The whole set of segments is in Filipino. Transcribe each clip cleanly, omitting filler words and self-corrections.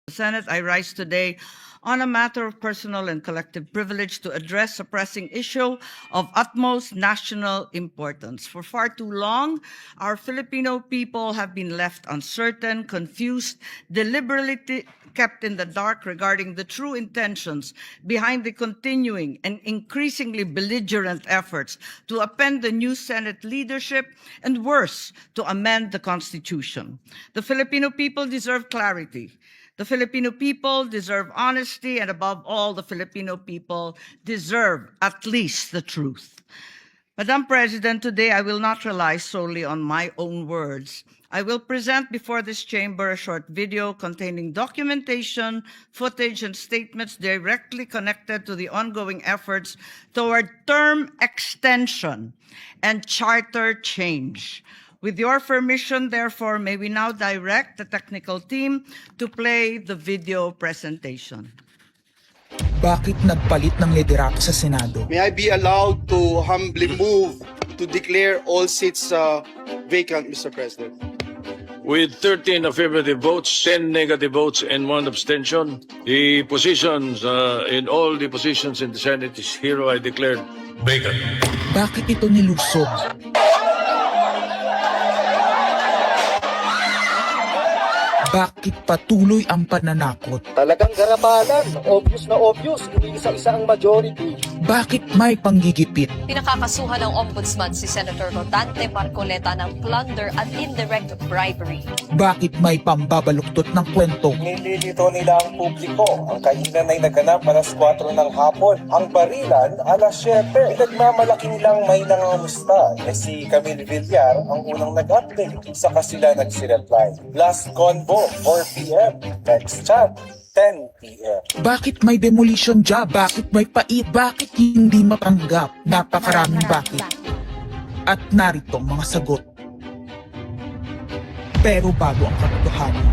Senate, I rise today on a matter of personal and collective privilege to address a pressing issue of utmost national importance. For far too long, our Filipino people have been left uncertain, confused, deliberately kept in the dark regarding the true intentions behind the continuing and increasingly belligerent efforts to upend the new Senate leadership and, worse, to amend the Constitution. The Filipino people deserve clarity. The Filipino people deserve honesty, and above all, the Filipino people deserve at least the truth. Madam President, today I will not rely solely on my own words. I will present before this chamber a short video containing documentation, footage, and statements directly connected to the ongoing efforts toward term extension and charter change. With your permission, therefore, may we now direct the technical team to play the video presentation. Bakit nagpalit ng liderato sa Senado? May I be allowed to humbly move to declare all seats vacant, Mr. President? With 13 affirmative votes, 10 negative votes, and 1 abstention, the positions in all the positions in the Senate is hereby declared vacant. Bakit ito nilusob? Bakit patuloy ang pananakot? Talagang garabalan, obvious na obvious, iniisa-isa ang majority. Bakit may panggigipit? Pinakakasuhan ng Ombudsman si Senator Rodante Marcoleta ng plunder at indirect bribery. Bakit may pambabaluktot ng kwento? Nililito nila ang publiko. Ang kainan ay naganap alas 4 ng hapon. Ang barilan alas 7. Nagmamalaki nilang may nangangamusta. Si Camille Villar ang unang nag-update. Saka sila nagsi-reply. Last convo, 4 p.m. Next chat, 10 p.m. Bakit may demolition job? Bakit may pait? Bakit hindi matanggap? Napakaraming bakit. At narito ang mga sagot. Pero bago ang katotohanan,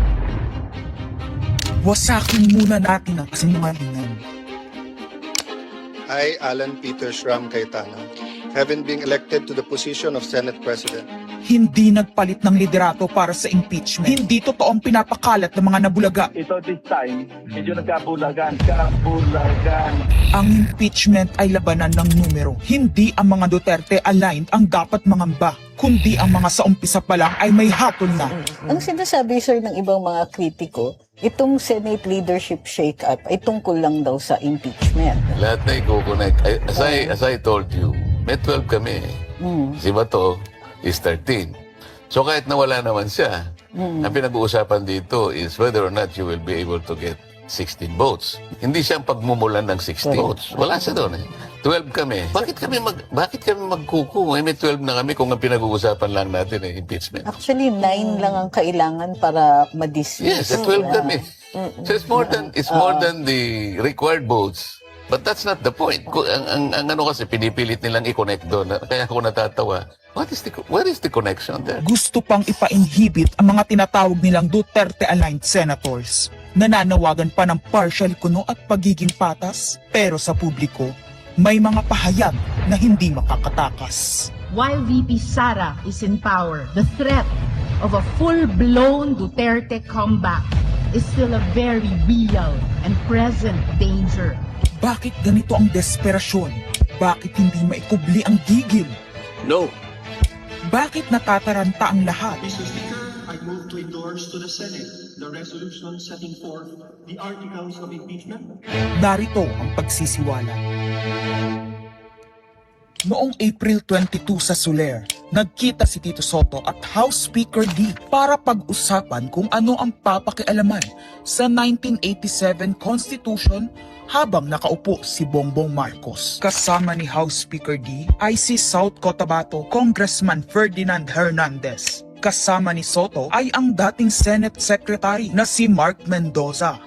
wasakin muna natin ang kasinungalingan. I, Alan Peter Shram Cayetano, having been elected to the position of Senate President, Hindi nagpalit ng liderato para sa impeachment. Hindi totoo ang pinapakalat ng mga nabulaga. Ito this time, medyo nagkabulagan. Ang impeachment ay labanan ng numero. Hindi ang mga Duterte aligned ang dapat mangamba, kundi ang mga sa umpisa pa lang ay may hatol na. Ang sinasabi, sir, ng ibang mga kritiko, itong Senate leadership shake-up ay tungkol lang daw sa impeachment. Lahat na i-connect. As I told you, may 12 kami. Si Bato is 13. So kahit nawala naman siya, ang pinag-uusapan dito is whether or not you will be able to get 16 votes. Hindi siya ang pagmumulan ng 16 votes. Wala siya doon eh. 12 kami. Bakit kami magkuku? May 12 na kami kung ang pinag-uusapan lang natin eh, impeachment. Actually, 9 lang ang kailangan para ma-dismiss. Yes, 12 kami. So it's more than the required votes. But that's not the point. Ang ano kasi, pinipilit nilang i-connect doon. Kaya ako natatawa. Where is the connection there? Gusto pang ipa-inhibit ang mga tinatawag nilang Duterte-aligned senators. Nananawagan pa ng partial kuno at pagiging patas. Pero sa publiko, may mga pahayag na hindi makakatakas. While VP Sara is in power, the threat of a full-blown Duterte comeback is still a very real and present danger. Bakit ganito ang desperasyon? Bakit hindi maikubli ang gigil? No. Bakit natataranta ang lahat? Mr. Speaker, I move to endorse to the Senate the resolution setting forth the articles of impeachment. Narito ang pagsisiwala. Noong April 22 sa Soler, nagkita si Tito Soto at House Speaker D para pag-usapan kung ano ang papakialaman sa 1987 Constitution habang nakaupo si Bongbong Marcos. Kasama ni House Speaker D ay si South Cotabato Congressman Ferdinand Hernandez. Kasama ni Soto ay ang dating Senate Secretary na si Mark Mendoza.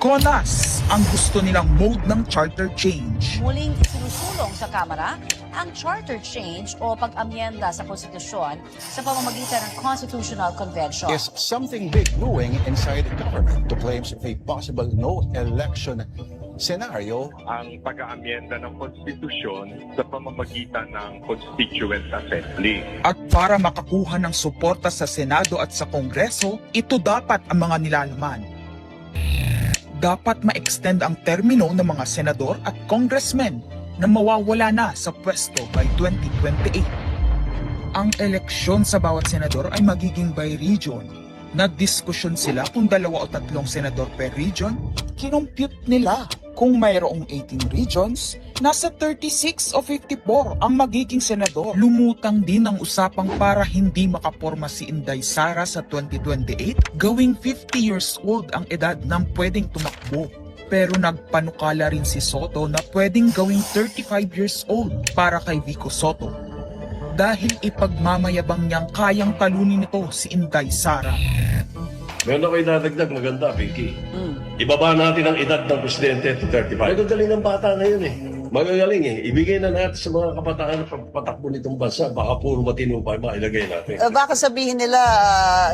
Konas ang gusto nilang mode ng charter change. Muling isinusulong sa Kamara ang charter change o pag-amyenda sa konstitusyon sa pamamagitan ng Constitutional Convention. Is something big brewing inside the government to claims of a possible no election senaryo. Ang pag-aamyenda ng konstitusyon sa pamamagitan ng Constituent Assembly. At para makakuha ng suporta sa Senado at sa Kongreso, ito dapat ang mga nilalaman. Dapat ma-extend ang termino ng mga senador at congressmen na mawawala na sa pwesto by 2028. Ang eleksyon sa bawat senador ay magiging by region. Nagdiskusyon sila kung 2 o 3 senador per region. Kinompute nila kung mayroong 18 regions, nasa 36 o 54 ang magiging senador. Lumutang din ang usapang para hindi makaporma si Inday Sara sa 2028, gawing 50 years old ang edad ng pwedeng tumakbo. Pero nagpanukala rin si Soto na pwedeng gawing 35 years old para kay Vico Soto. Dahil ipagmamayabang niyang kayang talunin nito si Inday Sara. Meron ako idadagdag maganda, Vicky. Ibaba natin ang edad ng presidente to 35. Magagaling ng bata ngayon eh. Magagaling eh. Ibigay na natin sa mga kabataan na patakbo nitong bansa. Baka puro matino pa mailagay natin. Baka sabihin nila,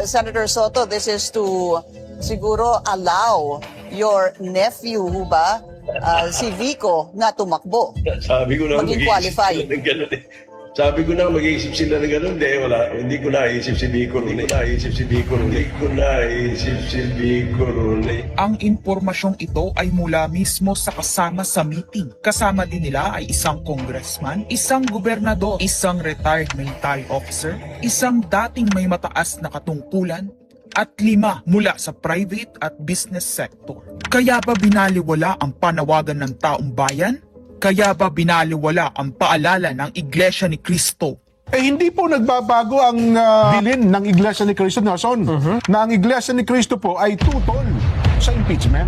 Senator Soto, this is to siguro allow your nephew, ba, si Vico, na tumakbo. Sabi ko na maging qualify. Sabi ko na mag-iisip sila ng gano'n. Hindi ko naisip si Vico ron. Ang impormasyong ito ay mula mismo sa kasama sa meeting. Kasama din nila ay isang congressman, isang gobernador, isang retired military officer, isang dating may mataas na katungkulan, at 5 mula sa private at business sector. Kaya ba binaliwala ang panawagan ng taong bayan? Kaya ba binaliwala ang paalala ng Iglesia ni Cristo? Hindi po nagbabago ang bilin ng Iglesia ni Cristo, Nelson, na ang Iglesia ni Cristo po ay tutol sa impeachment.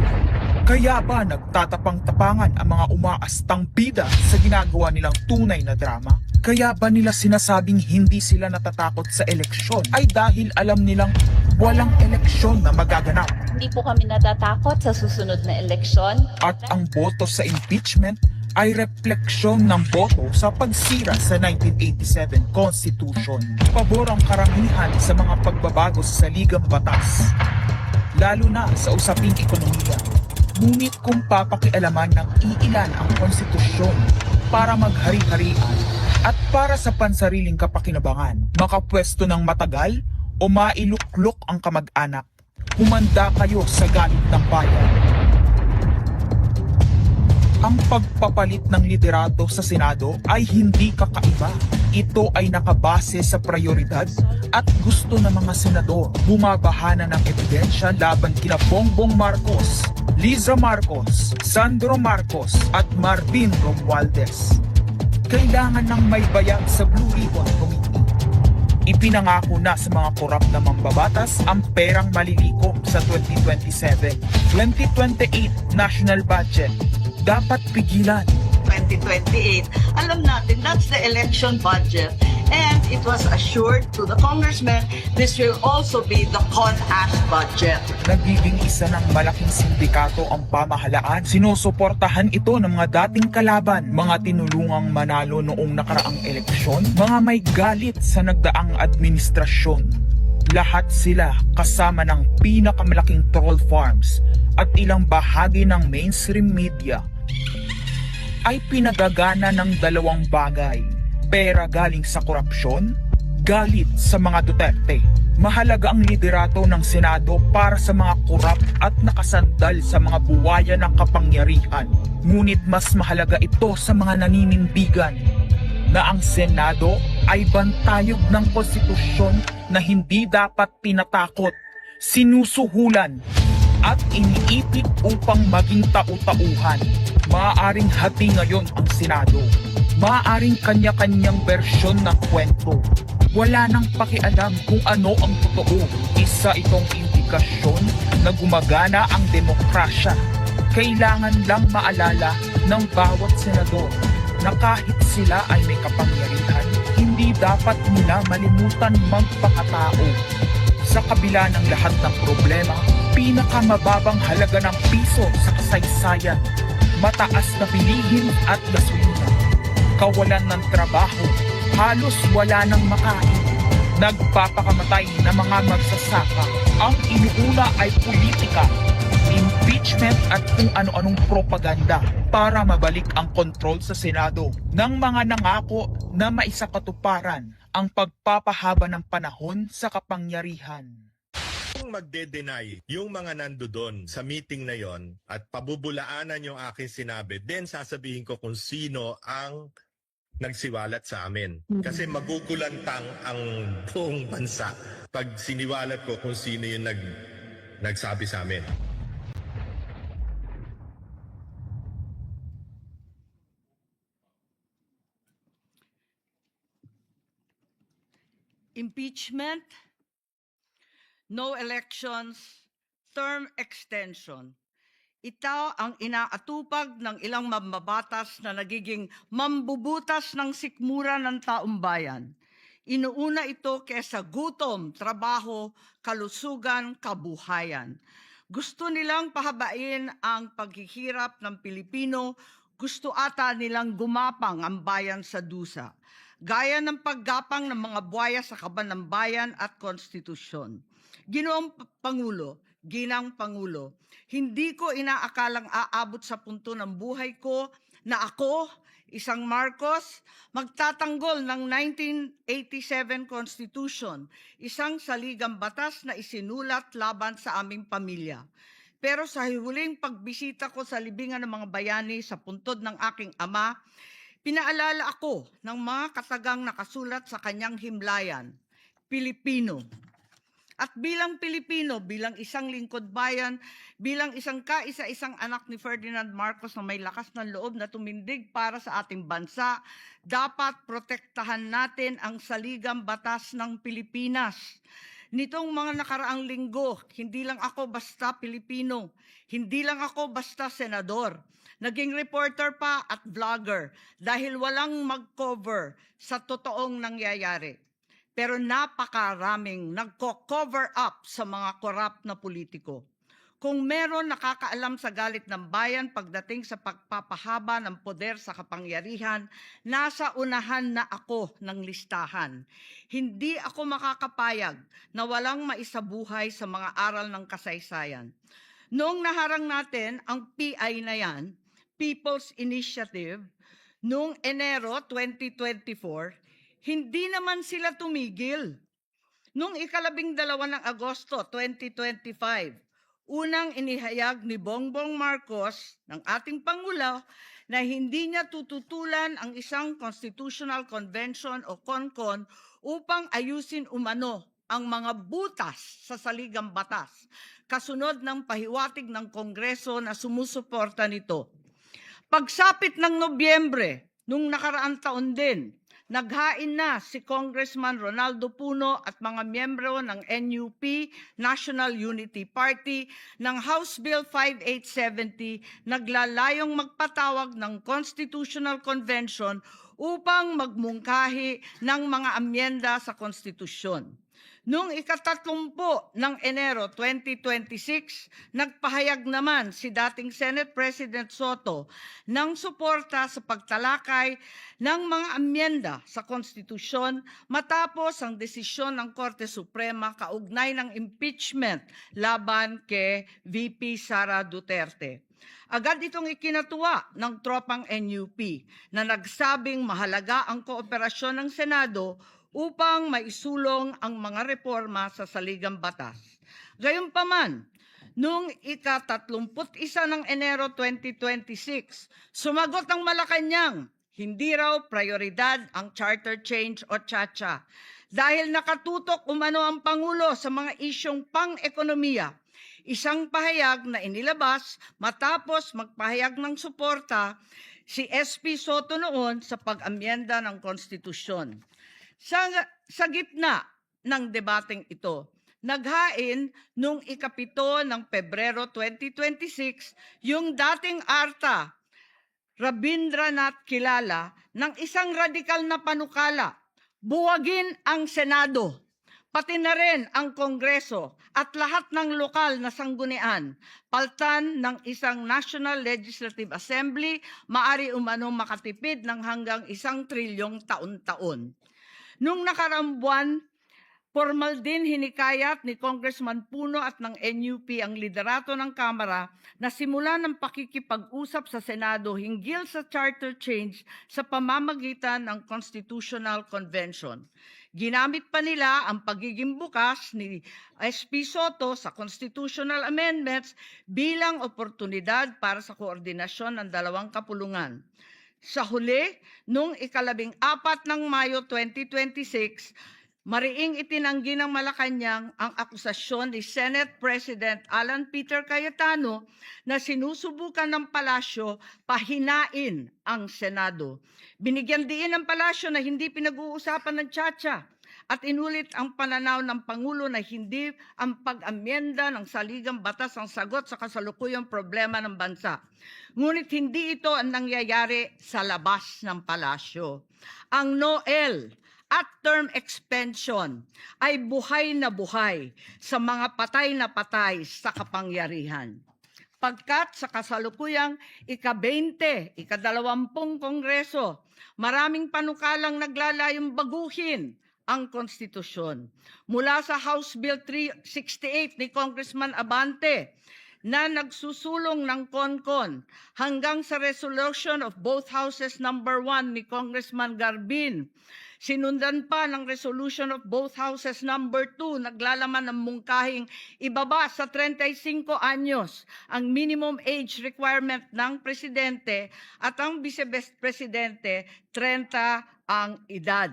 Kaya ba nagtatapang-tapangan ang mga umaastang bida sa ginagawa nilang tunay na drama? Kaya ba nila sinasabing hindi sila natatakot sa eleksyon ay dahil alam nilang walang eleksyon na magaganap? Hindi po kami natatakot sa susunod na eleksyon. At ang boto sa impeachment ay refleksyon ng boto sa pagsira sa 1987 Constitution. Pabor ang karamihan sa mga pagbabago sa saligang batas, lalo na sa usaping ekonomiya. Ngunit kung papakialaman ng iilan ang konstitusyon para maghari-harian at para sa pansariling kapakinabangan, makapwesto ng matagal o mailuklok ang kamag-anak, humanda kayo sa galit ng bayan. Ang pagpapalit ng liderato sa Senado ay hindi kakaiba. Ito ay nakabase sa prioridad at gusto ng mga senador. Bumabahana ng ebidensya laban kina Bongbong Marcos, Liza Marcos, Sandro Marcos at Marvin Romualdez. Kailangan ng may bayag sa Blue Ribbon Committee. Ipinangako na sa mga korap na mambabatas ang perang malilikom sa 2027. 2028 national budget. Dapat pigilan. 2028, alam natin that's the election budget. And it was assured to the congressmen this will also be the CONAS budget. Nagiging isa ng malaking sindikato ang pamahalaan. Sinusuportahan ito ng mga dating kalaban, mga tinulungang manalo noong nakaraang eleksyon, mga may galit sa nagdaang administrasyon. Lahat sila kasama ng pinakamalaking troll farms at ilang bahagi ng mainstream media ay pinagagana ng 2 bagay. Pera galing sa korupsyon, galit sa mga Duterte. Mahalaga ang liderato ng Senado para sa mga korap at nakasandal sa mga buwaya ng kapangyarihan. Ngunit mas mahalaga ito sa mga naninindigan na ang Senado ay bantayog ng konstitusyon na hindi dapat tinatakot, sinusuhulan at iniipit upang maging tau-tauhan. Maaaring hati ngayon ang Senado. Maaaring kanya-kanyang bersyon ng kwento. Wala nang pakialam kung ano ang totoo. Isa itong indikasyon na gumagana ang demokrasya. Kailangan lang maalala ng bawat senador na kahit sila ay may kapangyarihan, hindi dapat nila malimutan magpakatao. Sa kabila ng lahat ng problema, pinakamababang halaga ng piso sa kasaysayan, mataas na bilihin at gasolina, kawalan ng trabaho, halos wala nang makain, nagpapakamatay na mga magsasaka. Ang inuuna ay politika, impeachment at kung ano-anong propaganda para mabalik ang kontrol sa Senado ng mga nangako na maisakatuparan ang pagpapahaba ng panahon sa kapangyarihan. Kung magde-deny yung mga nandoon sa meeting na yon at pabubulaanan yung aking sinabi, then sasabihin ko kung sino ang nagsiwalat sa amin. Kasi magugulantang ang buong bansa pag siniwalat ko kung sino yung nagsabi sa amin. Impeachment, no elections, term extension. Ito ang inaatupag ng ilang mambabatas na nagiging mambubutas ng sikmura ng taumbayan. Inuuna ito kesa gutom, trabaho, kalusugan, kabuhayan. Gusto nilang pahabain ang paghihirap ng Pilipino, gusto ata nilang gumapang ang bayan sa dusa, gaya ng paggapang ng mga buhaya sa kaban ng bayan at konstitusyon. Ginoong Pangulo, Ginang Pangulo, hindi ko inaakalang aabot sa punto ng buhay ko na ako, isang Marcos, magtatanggol ng 1987 Constitution, isang saligang batas na isinulat laban sa aming pamilya. Pero sa huling pagbisita ko sa libingan ng mga bayani sa puntod ng aking ama, pinaalala ako ng mga katagang nakasulat sa kanyang himlayan, Pilipino. At bilang Pilipino, bilang isang lingkod bayan, bilang isang kaisa-isang anak ni Ferdinand Marcos na may lakas ng loob na tumindig para sa ating bansa, dapat protektahan natin ang saligang batas ng Pilipinas. Nitong mga nakaraang linggo, hindi lang ako basta Pilipino, hindi lang ako basta senador. Naging reporter pa at vlogger dahil walang mag-cover sa totoong nangyayari. Pero napakaraming nagko-cover up sa mga korap na politiko. Kung meron nakakaalam sa galit ng bayan pagdating sa pagpapahaba ng poder sa kapangyarihan, nasa unahan na ako ng listahan. Hindi ako makakapayag na walang maisabuhay sa mga aral ng kasaysayan. Noong naharang natin ang PI na yan, People's Initiative, noong Enero 2024, hindi naman sila tumigil. Noong 12 ng Agosto 2025, unang inihayag ni Bongbong Marcos ng ating Pangulo na hindi niya tututulan ang isang Constitutional Convention o CONCON upang ayusin umano ang mga butas sa saligang batas, kasunod ng pahiwatig ng Kongreso na sumusuporta nito. Pagsapit ng Nobyembre, nung nakaraang taon din, naghain na si Congressman Ronaldo Puno at mga miyembro ng NUP, National Unity Party, ng House Bill 5870, naglalayong magpatawag ng Constitutional Convention upang magmungkahi ng mga amyenda sa konstitusyon. Noong 30 ng Enero 2026, nagpahayag naman si dating Senate President Soto ng suporta sa pagtalakay ng mga amyenda sa konstitusyon matapos ang desisyon ng Korte Suprema kaugnay ng impeachment laban kay VP Sara Duterte. Agad itong ikinatuwa ng tropang NUP na nagsabing mahalaga ang kooperasyon ng Senado upang maisulong ang mga reforma sa saligang batas. Gayunpaman, noong ika-31 ng Enero 2026, sumagot ang Malacanang, hindi raw prioridad ang charter change o CHA-CHA dahil nakatutok umano ang Pangulo sa mga isyong pang-ekonomiya. Isang pahayag na inilabas matapos magpahayag ng suporta si SP Soto noon sa pag-amyenda ng konstitusyon. Sa gitna ng debateng ito, naghain noong ika-7 ng Pebrero 2026 yung dating ARTA, Rabindranath Kilala, ng isang radikal na panukala, buwagin ang Senado, pati na rin ang Kongreso at lahat ng lokal na sanggunian, paltan ng isang National Legislative Assembly, maari umano makatipid ng hanggang 1 trilyong taon-taon. Nung nakaraang buwan, Formal din hinikayat ni Congressman Puno at ng NUP ang liderato ng Kamara na simulan ng pakikipag-usap sa Senado hinggil sa charter change sa pamamagitan ng Constitutional Convention. Ginamit pa nila ang pagiging bukas ni SP Soto sa constitutional amendments bilang oportunidad para sa koordinasyon ng dalawang kapulungan. Sa huli, noong 14 ng Mayo 2026, mariing itinanggi ng Malacanang ang akusasyon ni Senate President Alan Peter Cayetano na sinusubukan ng palasyo pahinain ang Senado. Binigyan diin ng palasyo na hindi pinag-uusapan ng Chacha at inulit ang pananaw ng Pangulo na hindi ang pag-amyenda ng saligang batas ang sagot sa kasalukuyang problema ng bansa. Ngunit hindi ito ang nangyayari sa labas ng palasyo. Ang NOEL at term extension ay buhay na buhay sa mga patay na patay sa kapangyarihan. Pagkat sa kasalukuyang ika-20, ika-20 Kongreso, maraming panukalang naglalayong baguhin ang konstitusyon. Mula sa House Bill 368 ni Congressman Abante, na nagsusulong ng CONCON hanggang sa resolution of both houses number 1 ni Congressman Garbin. Sinundan pa ng resolution of both houses number 2, naglalaman ng mungkahing ibaba sa 35 anyos ang minimum age requirement ng presidente at ang vice-presidente 30 ang edad.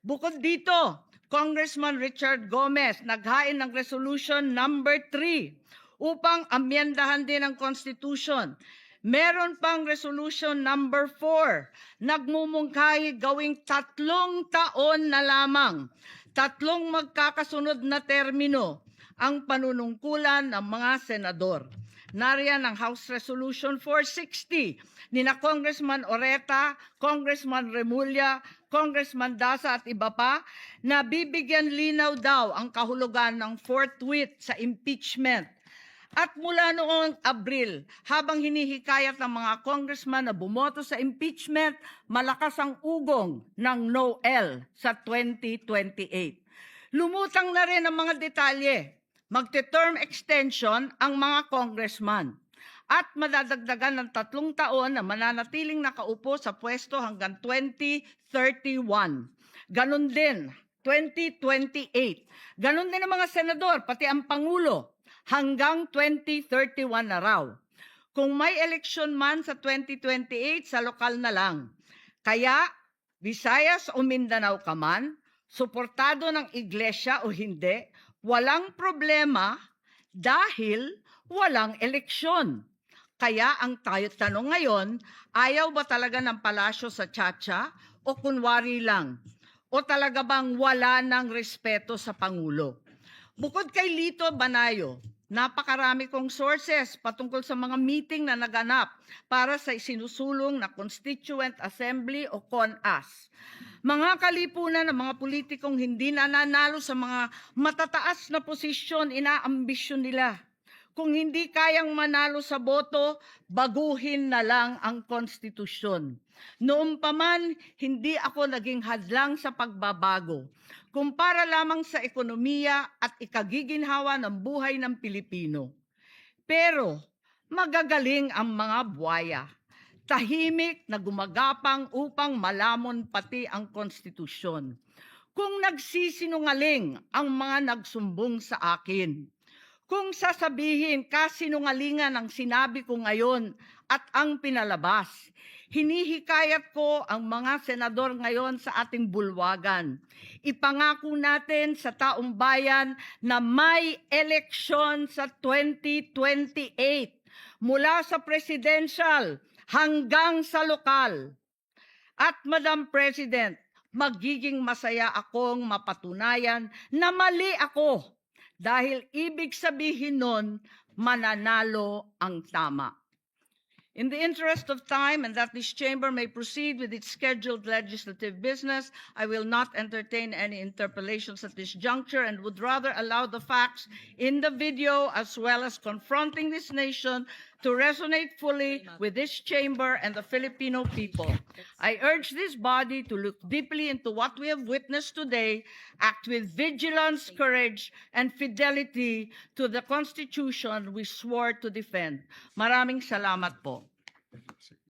Bukod dito, Congressman Richard Gomez naghain ng resolution number 3 upang amyendahan din ang Constitution. Meron pang resolution number 4, nagmumungkahi gawing 3 taon na lamang, 3 magkakasunod na termino ang panunungkulan ng mga senador. Nariyan ang House Resolution 460 ni na Congressman Oreta, Congressman Remulla, Congressman Daza at iba pa na bibigyan linaw daw ang kahulugan ng forthwith sa impeachment. At mula noong Abril, habang hinihikayat ng mga congressman na bumoto sa impeachment, malakas ang ugong ng NOEL sa 2028. Lumutang na rin ang mga detalye. Magte-term extension ang mga congressman at madadagdagan ng 3 taon na mananatiling nakaupo sa pwesto hanggang 2031. Ganon din, 2028. Ganon din ang mga senador, pati ang Pangulo, hanggang 2031 na raw. Kung may eleksyon man sa 2028, sa lokal na lang. Kaya, Visayas o Mindanao ka man, suportado ng iglesia o hindi, walang problema dahil walang eleksyon. Kaya ang tanong ngayon, ayaw ba talaga ng palasyo sa Chacha o kunwari lang? O talaga bang wala ng respeto sa Pangulo? Bukod kay Lito Banayo, napakarami kong sources patungkol sa mga meeting na naganap para sa isinusulong na Constituent Assembly o CONAS. Mga kalipunan ng mga politikong hindi nananalo sa mga matataas na posisyon, inaambisyon nila. Kung hindi kayang manalo sa boto, baguhin na lang ang konstitusyon. Noon pa man, hindi ako naging hadlang sa pagbabago. Kumpara lamang sa ekonomiya at ikagiginhawa ng buhay ng Pilipino. Pero magagaling ang mga buwaya. Tahimik na gumagapang upang malamon pati ang konstitusyon. Kung nagsisinungaling ang mga nagsumbong sa akin, kung sasabihin kasinungalingan ang sinabi ko ngayon at ang pinalabas, hinihikayat ko ang mga senador ngayon sa ating bulwagan. Ipangako natin sa taong bayan na may eleksyon sa 2028 mula sa presidential hanggang sa lokal. At Madam President, magiging masaya akong mapatunayan na mali ako dahil ibig sabihin nun, mananalo ang tama. In the interest of time and that this chamber may proceed with its scheduled legislative business, I will not entertain any interpellations at this juncture and would rather allow the facts in the video as well as confronting this nation to resonate fully with this chamber and the Filipino people. I urge this body to look deeply into what we have witnessed today, act with vigilance, courage, and fidelity to the Constitution we swore to defend. Maraming salamat po.